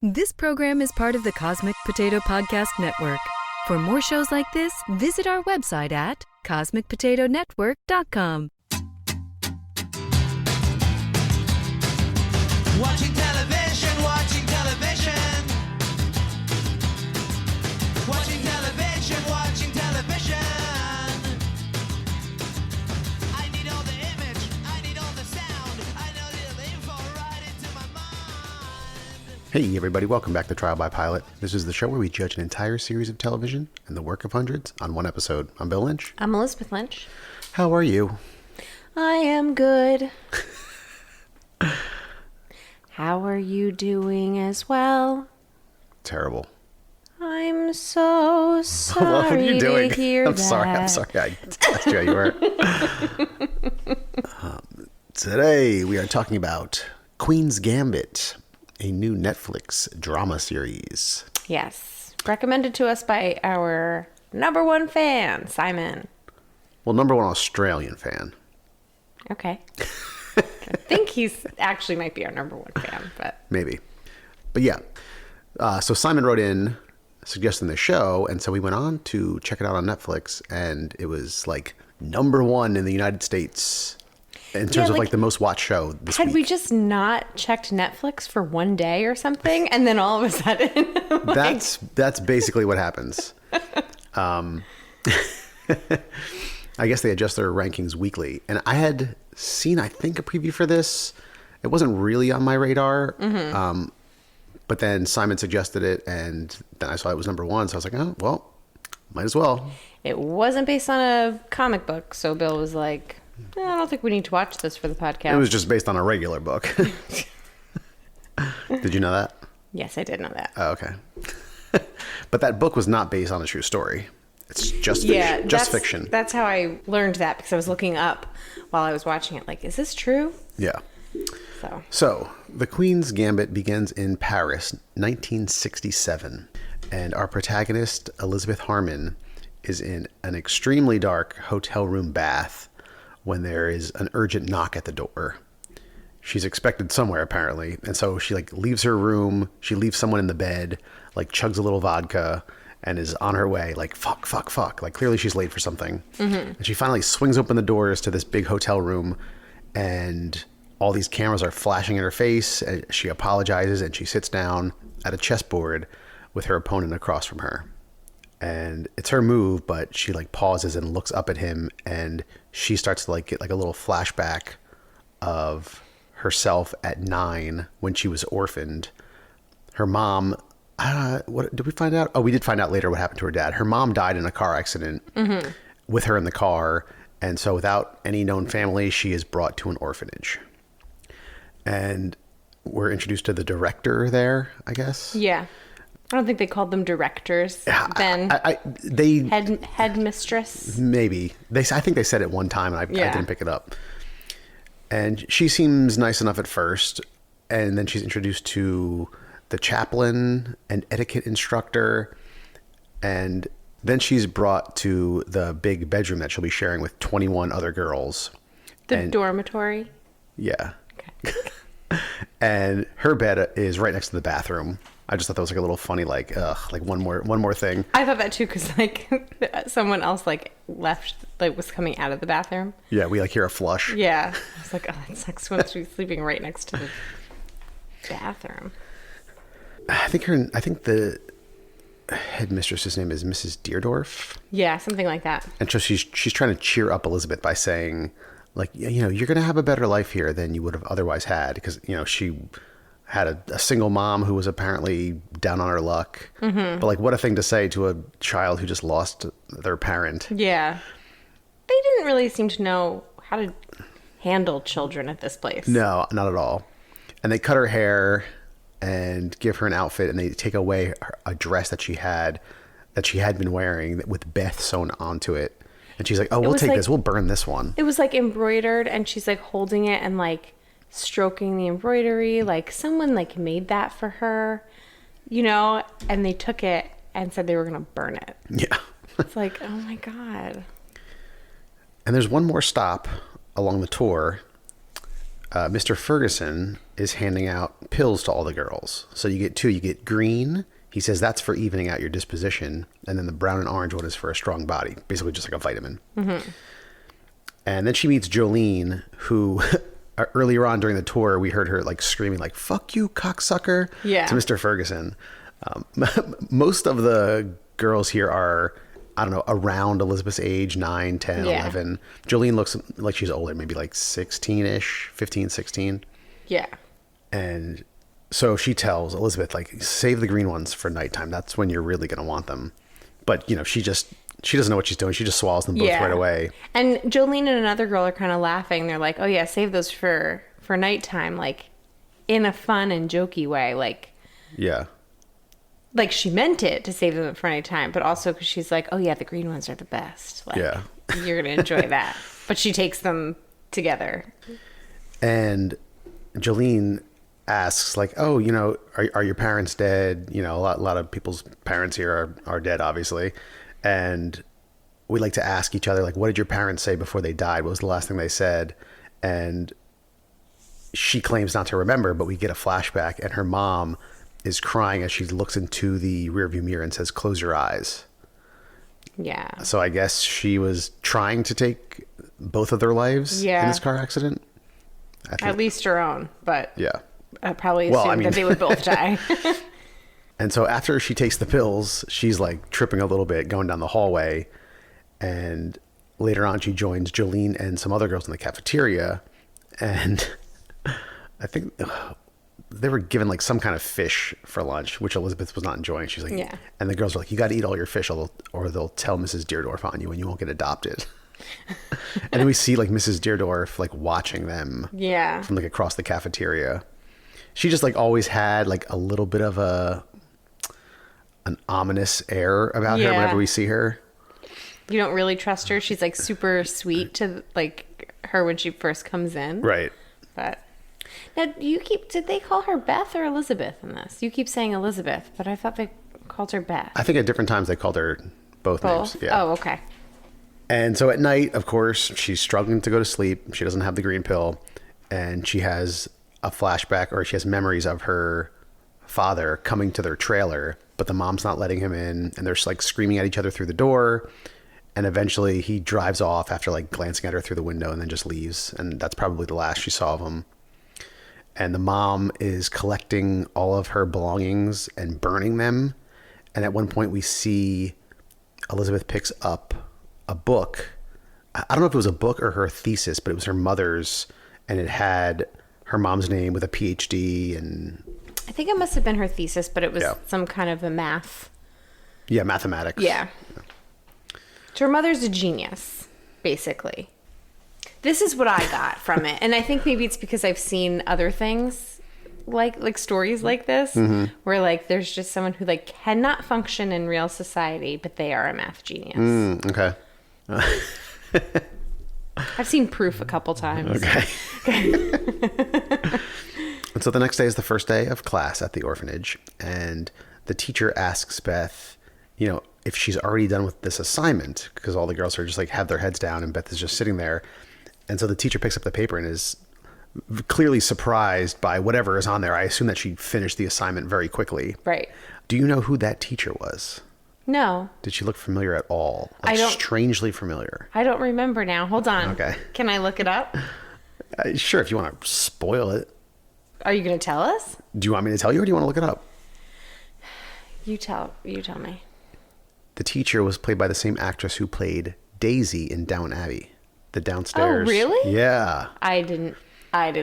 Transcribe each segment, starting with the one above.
This program is part of the Cosmic Potato Podcast Network. For more shows like this, visit our website at cosmicpotatonetwork.com. Watching television, watching television. Watching television, watching television. I need all the image, I need all the sound. I know the info right into my mind. Hey everybody, welcome back to Trial by Pilot. This is the show where we judge an entire series of television and the work of hundreds on one episode. I'm Bill Lynch. I'm Elizabeth Lynch. How are you? I am good. How are you doing as well? Terrible. I'm so sorry What are you doing? to hear I'm that. sorry. I asked you how you were. Today we are talking about Queen's Gambit, a new Netflix drama series. Yes. Recommended to us by our number one fan, Simon. Well, number one Australian fan. Okay. I think he's actually might be our number one fan, but Maybe. But yeah. So Simon wrote in suggesting the show, and so we went on to check it out on Netflix, and it was like number one in the United States in terms of like the most watched show this had week. we just not checked Netflix for one day or something, and then all of a sudden, That's basically what happens. I guess they adjust their rankings weekly, and I had seen, I think, a preview for this. It wasn't really on my radar, but then Simon suggested it, and then I saw it was number one, so I was like, oh, well, might as well. it wasn't based on a comic book, so Bill was like, I don't think we need to watch this for the podcast. It was just based on a regular book. Did you know that? Yes, I did know that. Oh, okay. But that book was not based on a true story. It's just fiction. Yeah, Just fiction. That's how I learned that, because I was looking up while I was watching it, like, is this true? Yeah. So So, The Queen's Gambit begins in Paris, 1967, and our protagonist, Elizabeth Harmon, is in an extremely dark hotel room bath when there is an urgent knock at the door. She's expected somewhere, apparently, and so she, like, leaves her room, she leaves someone in the bed, like, chugs a little vodka, and is on her way, like, fuck. Like, clearly she's late for something. And she finally swings open the doors to this big hotel room, and all these cameras are flashing in her face, and she apologizes, and she sits down at a chessboard with her opponent across from her. And it's her move, but she, like, pauses and looks up at him, and she starts to, like, get, like, a little flashback of herself at 9 when she was orphaned. Her mom... what did we find out? Oh, we did find out later what happened to her dad. Her mom died in a car accident with her in the car. And so without any known family, she is brought to an orphanage. And we're introduced to the director there, I guess. yeah, I don't think they called them directors then. They Headmistress. maybe. I think they said it one time, and I didn't pick it up. And she seems nice enough at first. And then she's introduced to the chaplain and etiquette instructor, and then she's brought to the big bedroom that she'll be sharing with 21 other girls. The dormitory. Yeah. Okay. And her bed is right next to the bathroom. I just thought that was like a little funny, like one more thing. I thought that too, because like someone else like left, like was coming out of the bathroom. Yeah, we like hear a flush. Yeah, I was like, oh, that sucks. Someone's sleeping right next to the bathroom. I think the headmistress's name is Mrs. Deerdorf. Yeah, something like that. And so she's trying to cheer up Elizabeth by saying, like, you know, you're going to have a better life here than you would have otherwise had, because, you know, she had a single mom who was apparently down on her luck. But like, what a thing to say to a child who just lost their parent. Yeah, they didn't really seem to know how to handle children at this place. No, not at all. And they cut her hair and give her an outfit, and they take away a dress that she had been wearing with Beth sewn onto it. And she's like, oh, we'll take like, this. We'll burn this one. It was like embroidered, and she's like holding it and like stroking the embroidery. Like someone like made that for her, you know, and they took it and said they were going to burn it. Yeah. It's like, oh my God. And there's one more stop along the tour. Mr. Ferguson is handing out pills to all the girls. So you get 2. You get green. He says that's for evening out your disposition. And then the brown and orange one is for a strong body. Basically just like a vitamin. Mm-hmm. And then she meets Jolene, who earlier on during the tour, we heard her like screaming like, fuck you, cocksucker, to Mr. Ferguson. Most of the girls here are, I don't know, around Elizabeth's age, 9, 10, 11. Jolene looks like she's older, maybe like 16-ish, 15, 16. Yeah. And so she tells Elizabeth, like, save the green ones for nighttime. That's when you're really going to want them. But, you know, she doesn't know what she's doing. She just swallows them both right away. And Jolene and another girl are kind of laughing. They're like, oh, yeah, save those for nighttime, like, in a fun and jokey way. Like, yeah. Like, she meant it to save them for nighttime, but also because she's like, oh, yeah, the green ones are the best. Like, you're going to enjoy that. But she takes them together. And Jolene asks, like, oh, you know, are your parents dead? You know, a lot of people's parents here are dead, obviously. And we like to ask each other, like, what did your parents say before they died? What was the last thing they said? And she claims not to remember, but we get a flashback, and her mom is crying as she looks into the rearview mirror and says, close your eyes. Yeah. So I guess she was trying to take both of their lives in this car accident. At least her own, but I probably Well, assumed I mean- that they would both die. And so after she takes the pills, she's like tripping a little bit going down the hallway. And later on, she joins Jolene and some other girls in the cafeteria. And I think they were given like some kind of fish for lunch, which Elizabeth was not enjoying. She's like, and the girls were like, you got to eat all your fish or they'll tell Mrs. Deardorff on you and you won't get adopted. And then we see like Mrs. Deardorff like watching them from like across the cafeteria. She just like always had like a little bit of an ominous air about her whenever we see her. You don't really trust her. She's like super sweet to like her when she first comes in. Right. But now did they call her Beth or Elizabeth in this? You keep saying Elizabeth, but I thought they called her Beth. I think at different times they called her both names. Yeah. Oh, okay. And so at night, of course, she's struggling to go to sleep. She doesn't have the green pill. And she has a flashback, or she has memories of her father coming to their trailer, but the mom's not letting him in. And they're just like screaming at each other through the door. And eventually he drives off after like glancing at her through the window and then just leaves. And that's probably the last she saw of him. And the mom is collecting all of her belongings and burning them. And at one point we see Elizabeth picks up a book. I don't know if it was a book or her thesis, but it was her mother's, and it had her mom's name with a PhD. And I think it must have been her thesis, but it was some kind of a math. Yeah, mathematics. Yeah. So her mother's a genius, basically. This is what I got from it. And I think maybe it's because I've seen other things like stories like this, where like there's just someone who like cannot function in real society, but they are a math genius. Okay. I've seen proof a couple times. Okay. And so the next day is the first day of class at the orphanage, and the teacher asks Beth, you know, if she's already done with this assignment, because all the girls are just like have their heads down and Beth is just sitting there. And so the teacher picks up the paper and is clearly surprised by whatever is on there. I assume that she finished the assignment very quickly. Right. Do you know who that teacher was? No. Did she look familiar at all? Like, I don't. Strangely familiar. I don't remember now. Hold on. Okay. Can I look it up? Sure, if you want to spoil it. Are you going to tell us? Do you want me to tell you, or do you want to look it up? You tell me. The teacher was played by the same actress who played Daisy in Downton Abbey. The downstairs. Oh, really? Yeah. I did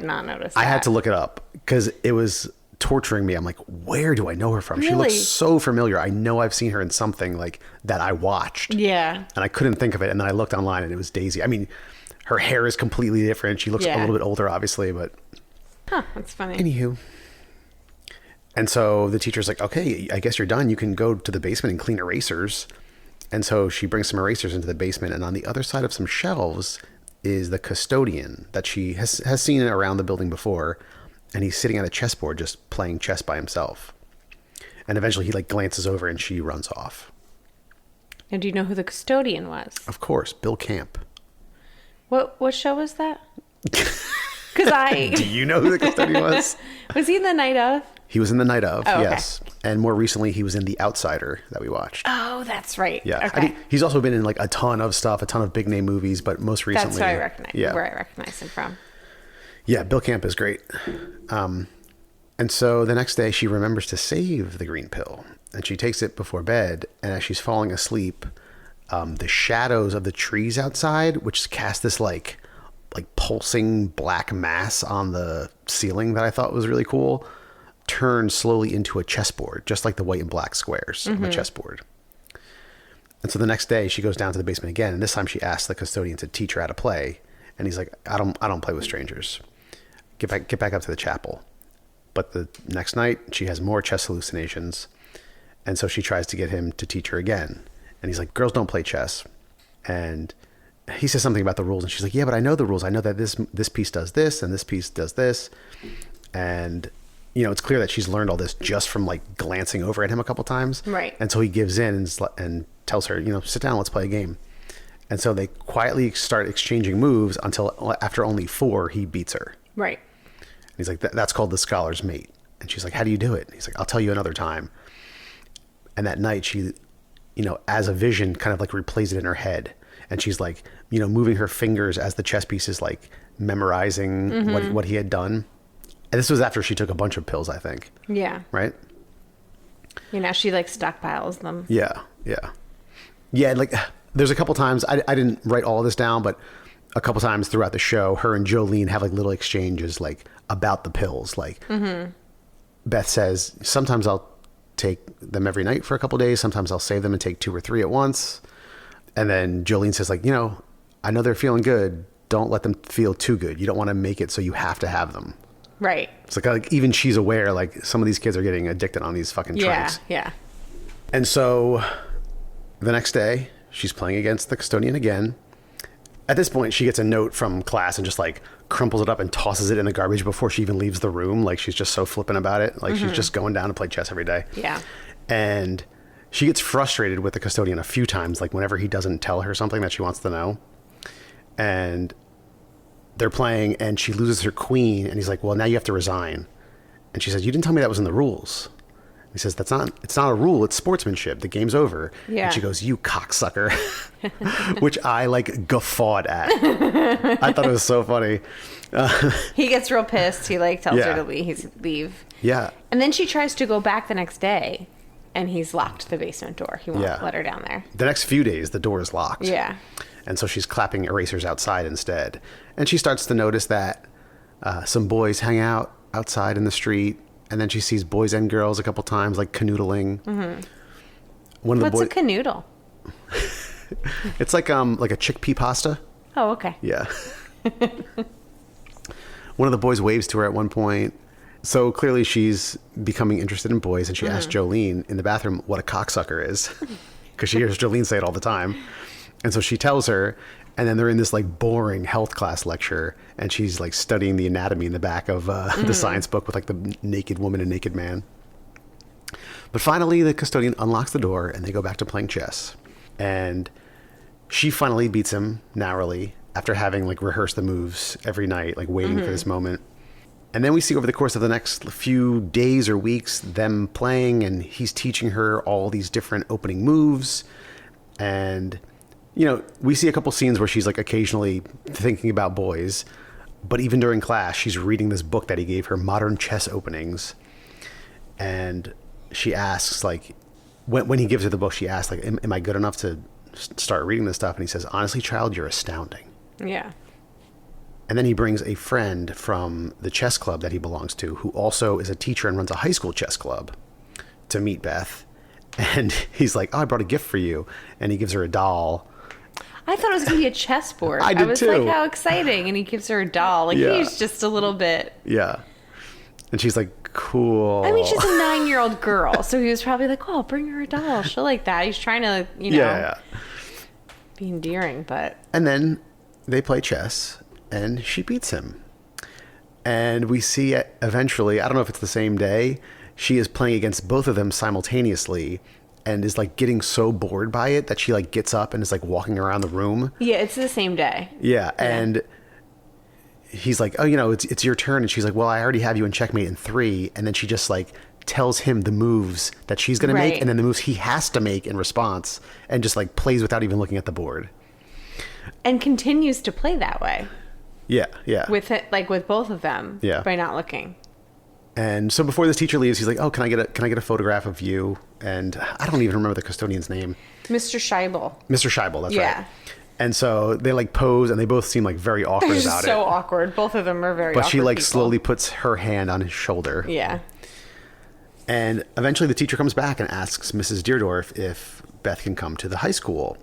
not notice that. I had to look it up because it was torturing me. I'm like, where do I know her from? Really? She looks so familiar. I know I've seen her in something like that I watched. Yeah. And I couldn't think of it. And then I looked online and it was Daisy. I mean, her hair is completely different. She looks a little bit older, obviously, but. Huh, that's funny. Anywho. And so the teacher's like, okay, I guess you're done. You can go to the basement and clean erasers. And so she brings some erasers into the basement. And on the other side of some shelves is the custodian that she has seen around the building before. And he's sitting at a chessboard just playing chess by himself. And eventually he like glances over and she runs off. And do you know who the custodian was? Of course, Bill Camp. What show was that? Because I... Do you know who the custodian was? Was he in the night of? He was in The Night of, Oh, okay. yes. And more recently, he was in The Outsider that we watched. Oh, that's right. Yeah. Okay. I mean, he's also been in like a ton of stuff, a ton of big name movies, but most recently... That's what I recognize, yeah. where I recognize him from. Yeah, Bill Camp is great. And so the next day, she remembers to save the green pill. And she takes it before bed. And as she's falling asleep, the shadows of the trees outside, which cast this like pulsing black mass on the ceiling that I thought was really cool, turn slowly into a chessboard, just like the white and black squares of a chessboard. And so the next day she goes down to the basement again, and this time she asks the custodian to teach her how to play. And he's like, I don't play with strangers. Get back up to the chapel. But the next night she has more chess hallucinations, and so she tries to get him to teach her again. And he's like, girls don't play chess. And he says something about the rules, and she's like, yeah, but I know the rules. I know that this piece does this and this piece does this. And you know, it's clear that she's learned all this just from like glancing over at him a couple times. Right. And so he gives in and tells her, you know, sit down, let's play a game. And so they quietly start exchanging moves until after only 4, he beats her. Right. And he's like, that's called the scholar's mate. And she's like, how do you do it? And he's like, I'll tell you another time. And that night she, you know, as a vision kind of like replays it in her head. And she's like, you know, moving her fingers as the chess piece is like memorizing what he had done. And this was after she took a bunch of pills, I think. Yeah. Right? You know, she like stockpiles them. Yeah. Yeah. Yeah. Like there's a couple times, I didn't write all of this down, but a couple times throughout the show, her and Jolene have like little exchanges like about the pills. Like Beth says, sometimes I'll take them every night for a couple days. Sometimes I'll save them and take 2 or 3 at once. And then Jolene says like, you know, I know they're feeling good. Don't let them feel too good. You don't want to make it so you have to have them. Right. It's like even she's aware, like some of these kids are getting addicted on these fucking drinks. Yeah. And so the next day she's playing against the custodian again. At this point, she gets a note from class and just like crumples it up and tosses it in the garbage before she even leaves the room. Like she's just so flippant about it. Like she's just going down to play chess every day. Yeah. And she gets frustrated with the custodian a few times, like whenever he doesn't tell her something that she wants to know. And they're playing and she loses her queen. And he's like, well, now you have to resign. And she says, you didn't tell me that was in the rules. He says, it's not a rule. It's sportsmanship. The game's over. Yeah. And she goes, you cocksucker, which I like guffawed at. I thought it was so funny. He gets real pissed. He like tells Yeah. her to leave. Yeah. And then she tries to go back the next day and he's locked the basement door. He won't Yeah. let her down there. The next few days, the door is locked. Yeah. And so she's clapping erasers outside instead. And she starts to notice that some boys hang out outside in the street. And then she sees boys and girls a couple times, like canoodling. Mm-hmm. One of the What's a canoodle? It's like a chickpea pasta. Oh, okay. Yeah. One of the boys waves to her at one point. So clearly she's becoming interested in boys. And she asks Jolene in the bathroom what a cocksucker is. Because she hears Jolene say it all the time. And so she tells her. And then they're in this like boring health class lecture. And she's like studying the anatomy in the back of the science book with like the naked woman and naked man. But finally the custodian unlocks the door and they go back to playing chess. And she finally beats him narrowly after having like rehearsed the moves every night, like waiting for this moment. And then we see over the course of the next few days or weeks them playing, and he's teaching her all these different opening moves. And you know, we see a couple scenes where she's like occasionally thinking about boys, but even during class, she's reading this book that he gave her, Modern Chess Openings. And she asks, like, when he gives her the book, she asks, like, am I good enough to start reading this stuff? And he says, honestly, child, you're astounding. Yeah. And then he brings a friend from the chess club that he belongs to, who also is a teacher and runs a high school chess club, to meet Beth. And he's like, oh, I brought a gift for you. And he gives her a doll. I thought it was going to be a chessboard. I did was too. like, how exciting. And he gives her a doll. Like, Yeah. he's just a little bit. Yeah. And she's like, cool. I mean, she's a 9-year-old girl. So he was probably like, oh, I'll bring her a doll. She'll like that. He's trying to, you know, Yeah. be endearing, but. And then they play chess, and she beats him. And we see eventually, I don't know if it's the same day, she is playing against both of them simultaneously and is like getting so bored by it that she like gets up and is like walking around the room. Yeah, it's the same day. Yeah. And he's like, oh, you know, it's your turn. And she's like, well, I already have you in checkmate in 3. And then she just like tells him the moves that she's going to make, Right. and then the moves he has to make in response, and just like plays without even looking at the board. And continues to play that way Yeah. Yeah. with it, like with both of them. Yeah. By not looking. And so before this teacher leaves, he's like, oh, can I get a photograph of you? And I don't even remember the custodian's name. Mr. Scheibel. Mr. Scheibel, that's Yeah. right. And so they like pose, and they both seem like very awkward They're about just so it. awkward. Both of them are very But awkward she like people. slowly puts her hand on his shoulder. Yeah. And eventually the teacher comes back and asks Mrs. Deerdorf if Beth can come to the high school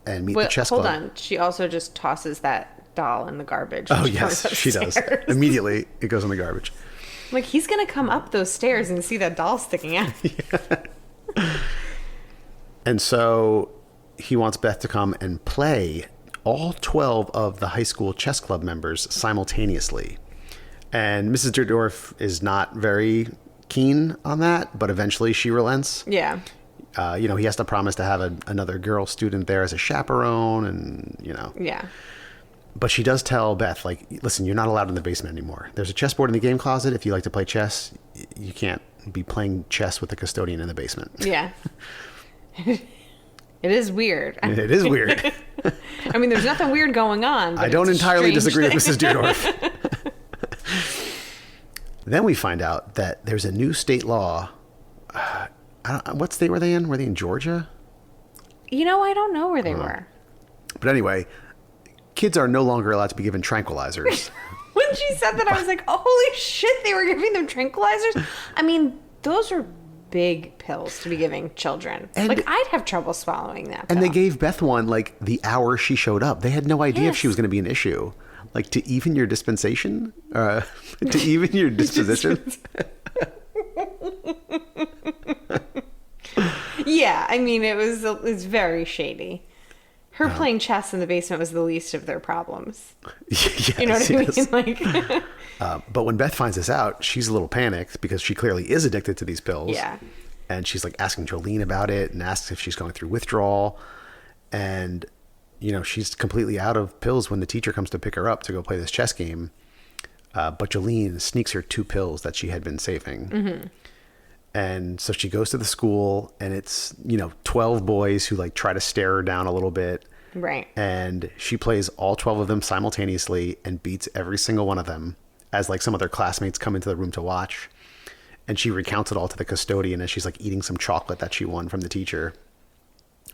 and meet the Wait, chess hold club. on. She also just tosses that doll in the garbage. Oh, when yes, comes she does. upstairs. Immediately, it goes in the garbage. Like, he's going to come up those stairs and see that doll sticking out. And so he wants Beth to come and play all 12 of the high school chess club members simultaneously. And Mrs. Deerdorf is not very keen on that, but eventually she relents. Yeah. You know, he has to promise to have another girl student there as a chaperone, and, you know. Yeah. But she does tell Beth, like, listen, you're not allowed in the basement anymore. There's a chessboard in the game closet. If you like to play chess, you can't be playing chess with the custodian in the basement. Yeah. It is weird. It is weird. I mean, there's nothing weird going on. But I don't it's a entirely strange disagree with thing. Mrs. Deerdorf. Then we find out that there's a new state law. What state were they in? Were they in Georgia? You know, I don't know where they were. But anyway, kids are no longer allowed to be given tranquilizers. When she said that, I was like, oh, holy shit, they were giving them tranquilizers? I mean, those are big pills to be giving children. And- like, I'd have trouble swallowing that And pill. they gave Beth one like the hour she showed up. They had no idea if she Yes. was going to be an issue. Like, to even your dispensation? To even your disposition? Yeah, I mean, it's very shady. Her playing chess in the basement was the least of their problems. Yes, You know what I mean? yes. Like, But when Beth finds this out, she's a little panicked because she clearly is addicted to these pills. Yeah. And she's like asking Jolene about it and asks if she's going through withdrawal. And, you know, she's completely out of pills when the teacher comes to pick her up to go play this chess game. But Jolene sneaks her 2 pills that she had been saving. Mm-hmm. And so she goes to the school, and it's, you know, 12 boys who like try to stare her down a little bit. right. And she plays all 12 of them simultaneously and beats every single one of them as like some other classmates come into the room to watch. And she recounts it all to the custodian as she's like eating some chocolate that she won from the teacher.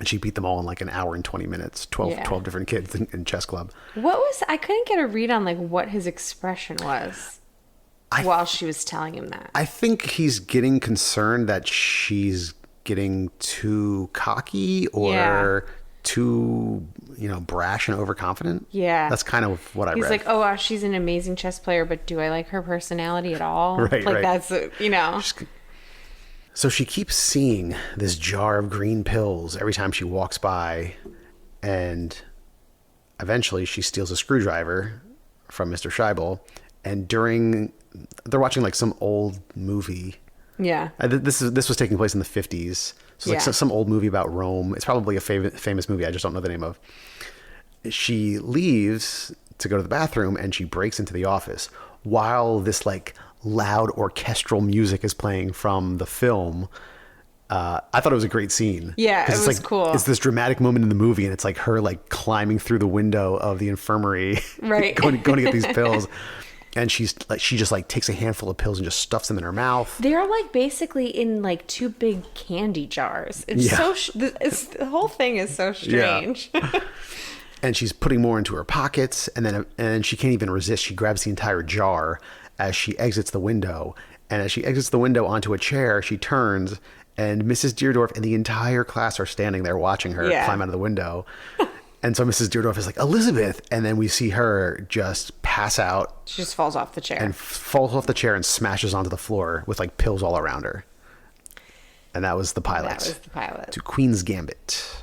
And she beat them all in like an hour and 20 minutes, 12 Yeah. different kids in chess club. I couldn't get a read on like what his expression was while she was telling him that. I think he's getting concerned that she's getting too cocky or Yeah. too, you know, brash and overconfident. Yeah. That's kind of what I He's read. like, oh, wow, she's an amazing chess player, but do I like her personality at all? Right, like right. that's, you know. So she keeps seeing this jar of green pills every time she walks by, and eventually she steals a screwdriver from Mr. Scheibel, and they're watching like some old movie. Yeah. This was taking place in the 50s. So it's like Yeah. some old movie about Rome. It's probably a famous movie. I just don't know the name of. She leaves to go to the bathroom, and she breaks into the office while this like loud orchestral music is playing from the film. I thought it was a great scene. Yeah, 'Cause it it's was like, cool. It's this dramatic moment in the movie, and it's like her like climbing through the window of the infirmary, Right. going to get these pills. And she just like takes a handful of pills and just stuffs them in her mouth. They're like basically in like 2 big candy jars. It's Yeah. the whole thing is so strange. And she's putting more into her pockets, and then she can't even resist. She grabs the entire jar as she exits the window. And as she exits the window onto a chair, she turns, and Mrs. Deerdorf and the entire class are standing there watching her Yeah. climb out of the window. And so Mrs. Deerdorf is like, Elizabeth. And then we see her just pass out She just falls off the chair. and falls off the chair and smashes onto the floor with like pills all around her. And that was the pilot. That was the pilot. To Queen's Gambit.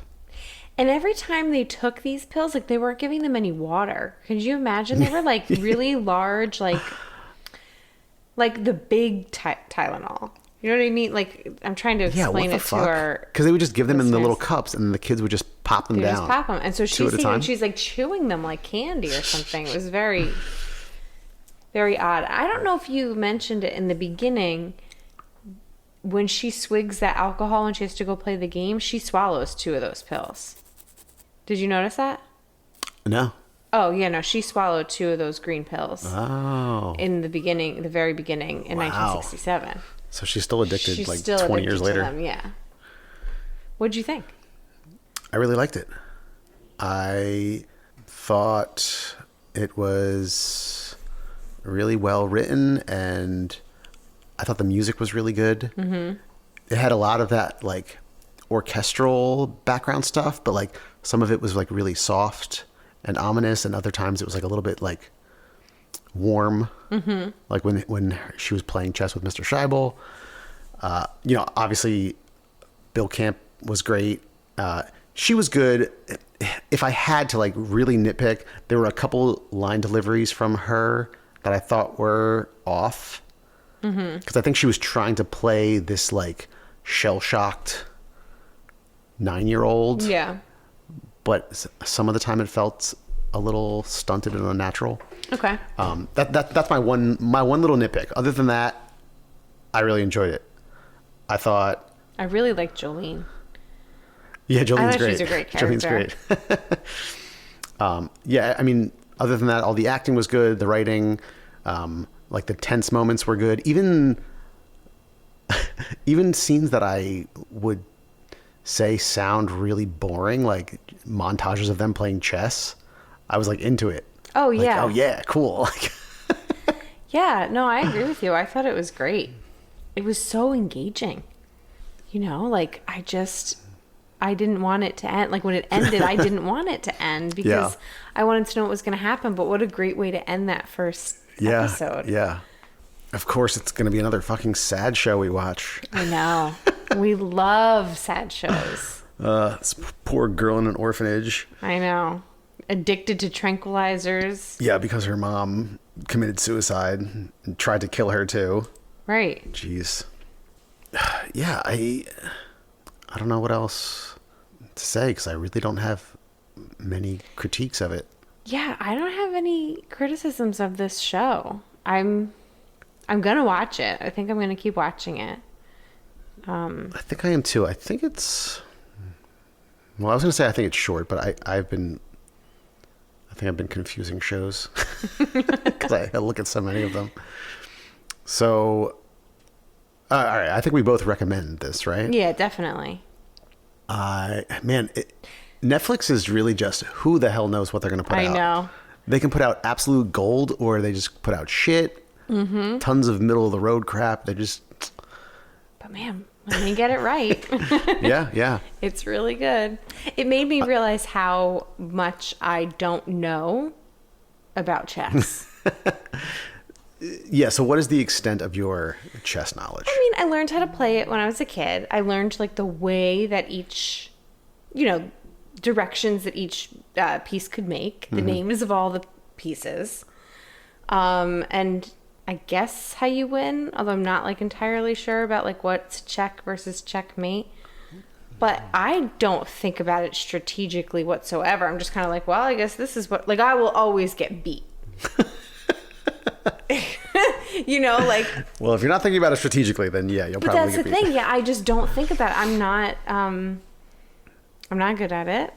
And every time they took these pills, like they weren't giving them any water. Could you imagine? They were like really large, like the big Tylenol. You know what I mean? Like I'm trying to Yeah, what explain the it to fuck? her. Because they would just give them in the little listeners. cups, and the kids would just pop them They down. just pop them, and so Two at a time? she's like chewing them like candy or something. It was very Very odd. I don't know if you mentioned it in the beginning. When she swigs that alcohol and she has to go play the game, she swallows 2 of those pills. Did you notice that? No. Oh, yeah, no. She swallowed 2 of those green pills Oh. in the beginning, the very beginning in Wow. 1967. So she's still addicted She's like still 20 addicted years to later. them, yeah. What'd you think? I really liked it. I thought it was really well written, and I thought the music was really good. Mm-hmm. It had a lot of that like orchestral background stuff, but like some of it was like really soft and ominous, and other times it was like a little bit like warm. Mm-hmm. Like when she was playing chess with Mr. Scheibel. You know, obviously Bill Camp was great. She was good. If I had to like really nitpick, there were a couple line deliveries from her that I thought were off. Because I think she was trying to play this like shell-shocked 9-year-old. Yeah. But some of the time it felt a little stunted and unnatural. Okay. That's my one little nitpick. Other than that, I really enjoyed it. I thought, I really like Jolene. yeah, Jolene's thought great. she's a great Jolene's character. great. Yeah, I mean, other than that, all the acting was good. The writing, like the tense moments were good. Even scenes that I would say sound really boring, like montages of them playing chess, I was like into it. Oh, Like, yeah. oh yeah, cool. Yeah, no, I agree with you. I thought it was great. It was so engaging. You know, like I didn't want it to end. Like when it ended, I didn't want it to end because Yeah. I wanted to know what was going to happen. But what a great way to end that first episode. Yeah. Of course, it's going to be another fucking sad show we watch. I know. We love sad shows. This poor girl in an orphanage. I know. Addicted to tranquilizers. Yeah, because her mom committed suicide and tried to kill her too. Right. Jeez. Yeah, I don't know what else to say because I really don't have many critiques of it. Yeah, I don't have any criticisms of this show. I'm gonna watch it. I think I'm gonna keep watching it. I think I am too. I think it's. Well, I was gonna say I think it's short, but I've been confusing shows because I look at so many of them. So, all right, I think we both recommend this, right? Yeah, definitely. Netflix is really just who the hell knows what they're gonna put out. I know. They can put out absolute gold, or they just put out shit. Mm-hmm. Tons of middle of the road crap. They just. But man, when they get it right. Yeah. It's really good. It made me realize how much I don't know about chess. Yeah, so what is the extent of your chess knowledge? I mean, I learned how to play it when I was a kid. I learned like the way that each, directions that each piece could make, the names of all the pieces. And I guess how you win, although I'm not like entirely sure about like what's check versus checkmate. But I don't think about it strategically whatsoever. I'm just kind of like, well, I guess this is what, like, I will always get beat. Well, if you're not thinking about it strategically, then yeah, you'll But probably that's get the beat. thing. Yeah, I just don't think about it. I'm not good at it.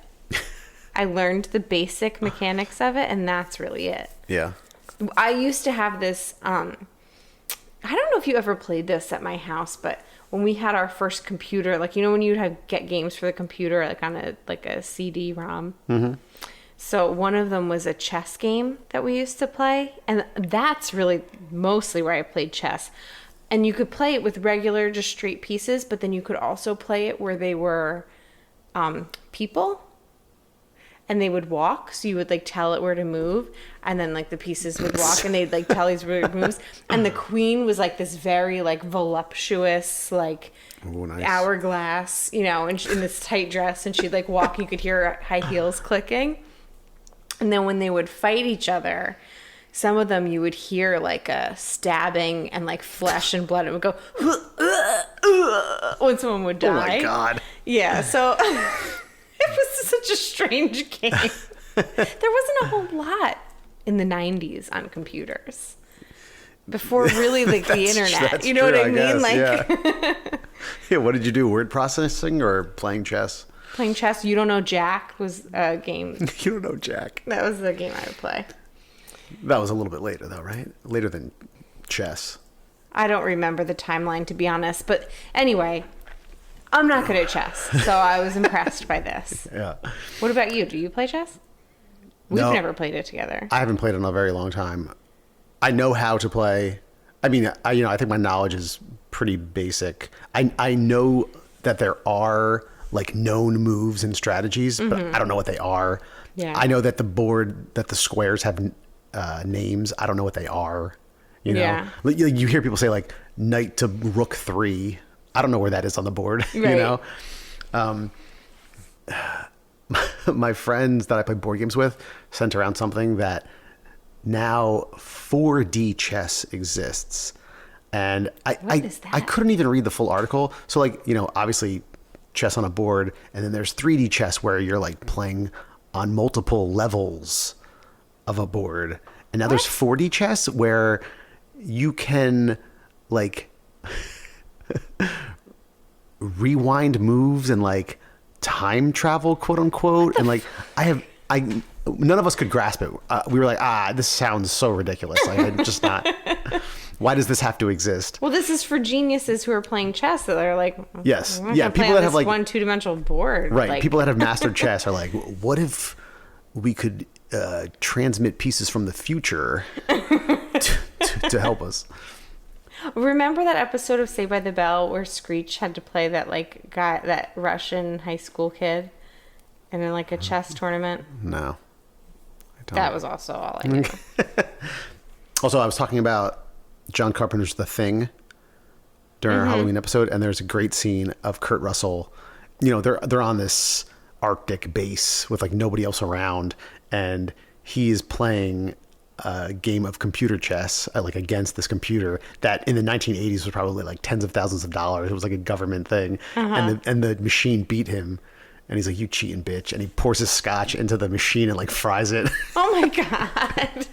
I learned the basic mechanics of it, and that's really it. Yeah. I used to have this, I don't know if you ever played this at my house, but when we had our first computer, like, when you'd get games for the computer, like on a CD-ROM. Mm-hmm. So one of them was a chess game that we used to play. And that's really mostly where I played chess. And you could play it with regular, just straight pieces, but then you could also play it where they were people. And they would walk, so you would like tell it where to move, and then like the pieces would walk, and they'd like tell these weird moves. And the queen was like this very like voluptuous like nice. hourglass, and in this tight dress, and she'd like walk. You could hear her high heels clicking. And then when they would fight each other, some of them you would hear like a stabbing and like flesh and blood. It would go when someone would die. Oh my God. Yeah, so. It was such a strange game. There wasn't a whole lot in the 90s on computers. before really like the internet. That's You know true, what I mean? guess, Like yeah. Yeah, what did you do? Word processing or playing chess? playing chess. You Don't Know Jack was a game. You don't know Jack. That was the game I would play. That was a little bit later, though, right? Later than chess. I don't remember the timeline, to be honest. But anyway, I'm not good at chess, so I was impressed by this. Yeah. What about you? Do you play chess? We've No. never played it together. I haven't played in a very long time. I know how to play. I mean, I think my knowledge is pretty basic. I know that there are like known moves and strategies, but I don't know what they are. Yeah. I know that the squares have names. I don't know what they are. You know, Yeah. Like, you hear people say like knight to rook 3. I don't know where that is on the board. You Right. know, my friends that I play board games with sent around something that now 4D chess exists. And is I that? couldn't even read the full article. So like, you know, obviously chess on a board, and then there's 3D chess where you're like playing on multiple levels of a board. And now there's 4D chess where you can like rewind moves and like time travel, quote unquote. And like none of us could grasp it. We were like, this sounds so ridiculous. Like, I'm just not. Why does this have to exist? Well, this is for geniuses who are playing chess. So they're like, Yes. I'm not Yeah, gonna play people on that have, this like- 1-2-dimensional board. Right. Like, People that have mastered chess are like, what if we could transmit pieces from the future to help us? remember that episode of Saved by the Bell where Screech had to play that like guy, that Russian high school kid, in like a chess tournament? No. I don't. That was also all I knew. Also, I was talking about John Carpenter's The Thing during our Halloween episode, and there's a great scene of Kurt Russell. You know, they're on this Arctic base with like nobody else around, and he is playing a game of computer chess like against this computer that in the 1980s was probably like tens of thousands of dollars. It was like a government thing, and the machine beat him. And he's like, "You cheating bitch!" And he pours his scotch into the machine and like fries it. Oh my god.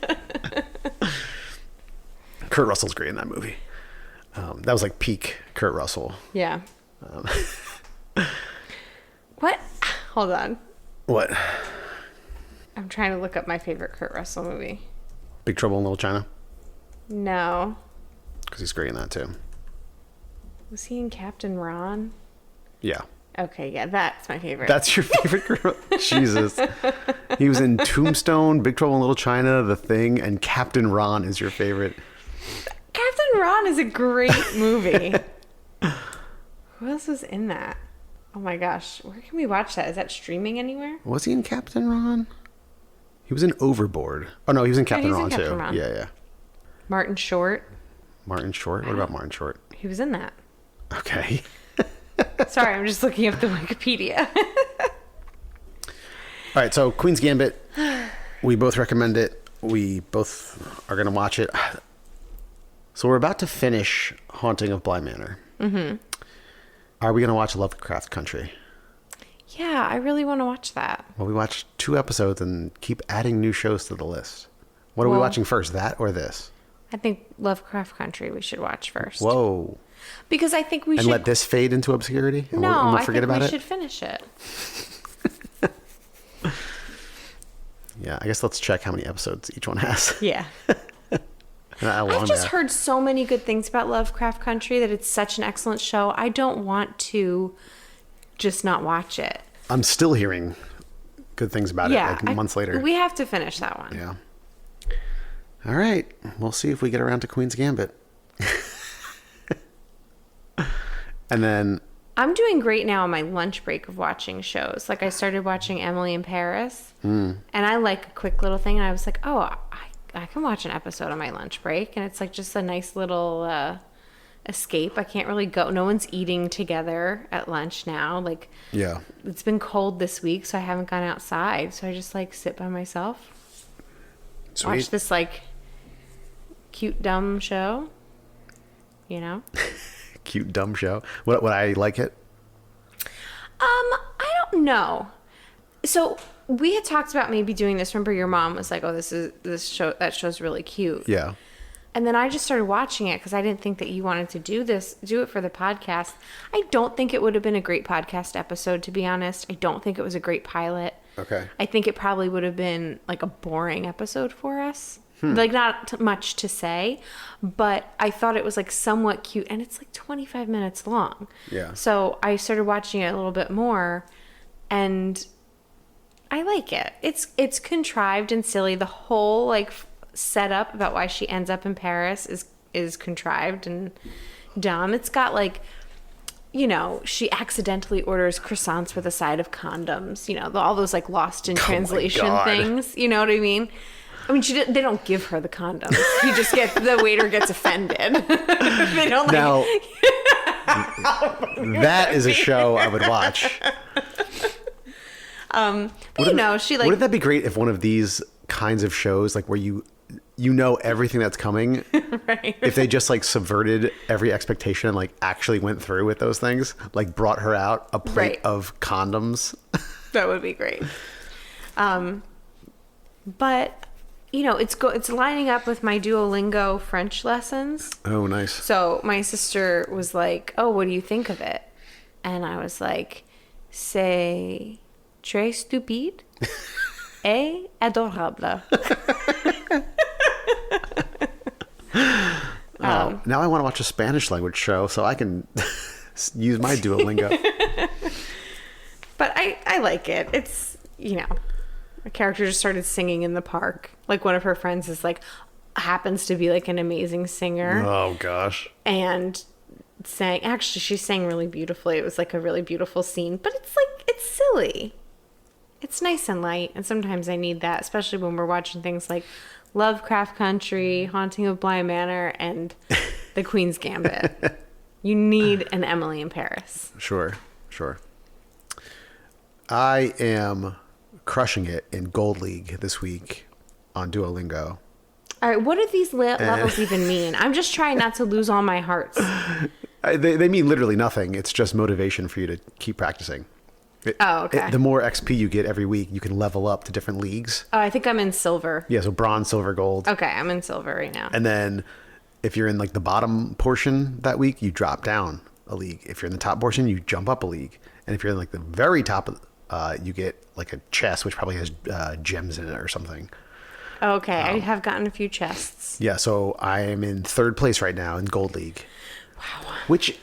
Kurt Russell's great in that movie. That was like peak Kurt Russell. Yeah. What? Hold on. What? I'm trying to look up my favorite Kurt Russell movie. Big Trouble in Little China? No. Because he's great in that too. Was he in Captain Ron? Yeah. Okay, yeah, that's my favorite. That's your favorite Kurt Jesus. He was in Tombstone, Big Trouble in Little China, The Thing, and Captain Ron is your favorite. Captain Ron is a great movie. Who else was in that? Oh my gosh, where can we watch that? Is that streaming anywhere? Was he in Captain Ron? He was in Overboard. Oh no, he was in Captain he's in Ron Captain too. Ron. Yeah. Martin Short, Martin Short? What about Martin Short? he was in that. Okay. Sorry, I'm just looking up the Wikipedia. All right, so Queen's Gambit, we both recommend it. We both are going to watch it. So we're about to finish Haunting of Bly Manor. Mm-hmm. Are we going to watch Lovecraft Country? Yeah, I really want to watch that. Well, we watched 2 episodes and keep adding new shows to the list. What are we Well- watching first, that or this? I think Lovecraft Country we should watch first. Whoa. Because I think we And should... let this fade into obscurity? And No, we'll I forget think about we it? should finish it. Yeah, I guess let's check how many episodes each one has. Yeah. And how long I've just they are. heard so many good things about Lovecraft Country that it's such an excellent show. I don't want to just not watch it. I'm still hearing good things about it like months later. We have to finish that one. Yeah. All right. We'll see if we get around to Queen's Gambit. And then, I'm doing great now on my lunch break of watching shows. Like I started watching Emily in Paris, and I like a quick little thing. And I was like, oh, I can watch an episode on my lunch break, and it's like just a nice little escape. I can't really go. No one's eating together at lunch now. Like yeah. it's been cold this week, so I haven't gone outside. So I just like sit by myself, Sweet. watch this like cute dumb show. You know. Cute, dumb show. Would I like it? I don't know. So we had talked about maybe doing this. Remember, your mom was like, "Oh, that show's really cute." Yeah. And then I just started watching it because I didn't think that you wanted to do it for the podcast. I don't think it would have been a great podcast episode, to be honest. I don't think it was a great pilot. Okay. I think it probably would have been like a boring episode for us. Like not much to say, but I thought it was like somewhat cute, and it's like 25 minutes long. Yeah. So I started watching it a little bit more, and I like it. It's contrived and silly. The whole like setup about why she ends up in Paris is contrived and dumb. It's got like, you know, she accidentally orders croissants with a side of condoms. You know, all those like lost in translation God. things. You know what I mean? I mean, they don't give her the condoms. The waiter gets offended. They don't like. Now, that is a show I would watch. But you know, she like. Wouldn't that be great if one of these kinds of shows, like where you know everything that's coming, Right. if they just like subverted every expectation and like actually went through with those things, like brought her out a plate Right. of condoms. That would be great. But you know, it's lining up with my Duolingo French lessons. Oh, nice. So my sister was like, "Oh, what do you think of it?" And I was like, "C'est très stupide et adorable." Now I want to watch a Spanish language show so I can use my Duolingo. But I like it. It's, you know, a character just started singing in the park. Like one of her friends is like, happens to be like an amazing singer. Oh gosh. And she sang really beautifully. It was like a really beautiful scene, but it's silly. It's nice and light. And sometimes I need that, especially when we're watching things like Lovecraft Country, Haunting of Bly Manor, and The Queen's Gambit. You need an Emily in Paris. Sure. I am crushing it in Gold League this week on Duolingo. All right, what do these levels even mean? I'm just trying not to lose all my hearts. They mean literally nothing. It's just motivation for you to keep practicing. Okay. The more XP you get every week, you can level up to different leagues. Oh, I think I'm in silver. Yeah, so bronze, silver, gold. Okay, I'm in silver right now. And then if you're in like the bottom portion that week, you drop down a league. If you're in the top portion, you jump up a league. And if you're in like the very top, you get like a chest, which probably has gems in it or something. Okay, I have gotten a few chests. Yeah, so I am in third place right now in Gold League. Wow. Which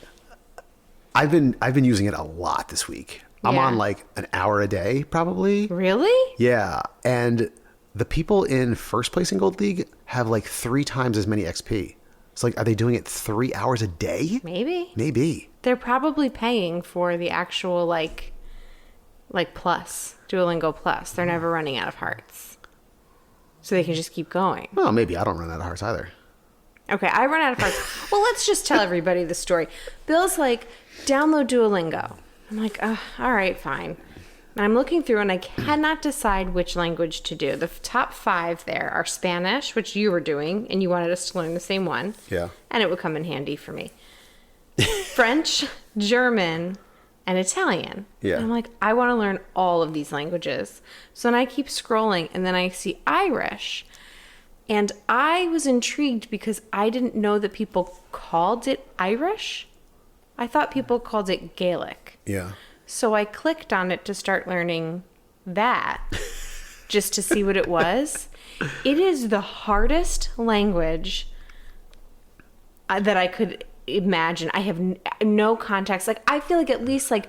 I've been using it a lot this week. I'm Yeah. on like an hour a day, probably. Really? Yeah, and the people in first place in Gold League have like 3 times as many XP. It's like, are they doing it 3 hours a day? Maybe. Maybe. They're probably paying for the actual like plus, Duolingo Plus. They're never running out of hearts. So they can just keep going. Well, maybe I don't run out of hearts either. Okay, I run out of hearts. Well, let's just tell everybody the story. Bill's like, download Duolingo. I'm like, all right, fine. And I'm looking through and I cannot decide which language to do. The top 5 there are Spanish, which you were doing, and you wanted us to learn the same one. Yeah. And it would come in handy for me. French, German, and Italian. Yeah. And I'm like, I want to learn all of these languages. So then I keep scrolling and then I see Irish. And I was intrigued because I didn't know that people called it Irish. I thought people called it Gaelic. Yeah. So I clicked on it to start learning that just to see what it was. It is the hardest language that I could imagine. I have no context. Like, I feel like at least like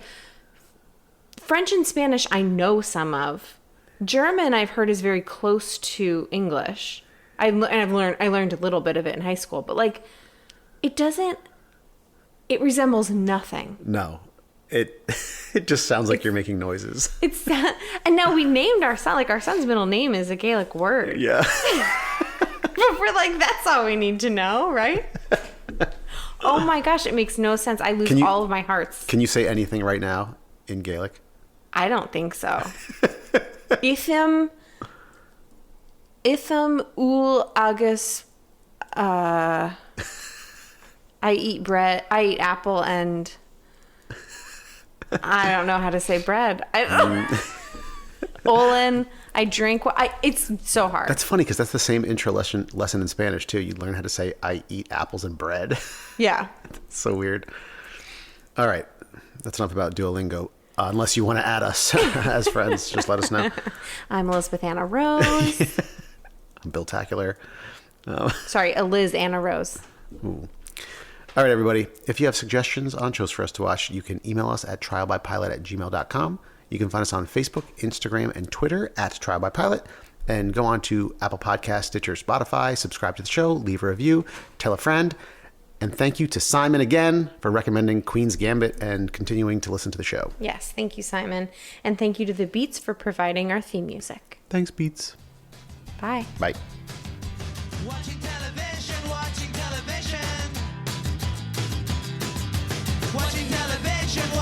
French and Spanish I know some of. German I've heard is very close to English. I learned a little bit of it in high school, but like it resembles nothing. No. It just sounds like you're making noises. And now we named our son, like our son's middle name is a Gaelic word. Yeah. But we're like, that's all we need to know, right? Oh my gosh, it makes no sense. I lose all of my hearts. Can you say anything right now in Gaelic? I don't think so. Ithim ul agus I eat bread. I eat apple and I don't know how to say bread. Olin I drink. It's so hard. That's funny because that's the same intro lesson in Spanish too. You learn how to say "I eat apples and bread." Yeah. So weird. All right, that's enough about Duolingo. Unless you want to add us as friends, just let us know. I'm Elizabeth Anna Rose. I'm Bill Tacular. Sorry, Eliz Anna Rose. Ooh. All right, everybody. If you have suggestions on shows for us to watch, you can email us at trialbypilot@gmail.com. You can find us on Facebook, Instagram, and Twitter at Trial by Pilot. And go on to Apple Podcasts, Stitcher, Spotify, subscribe to the show, leave a review, tell a friend. And thank you to Simon again for recommending Queen's Gambit and continuing to listen to the show. Yes, thank you, Simon. And thank you to the Beats for providing our theme music. Thanks, Beats. Bye. Bye. Watching television, watching television. Watching television,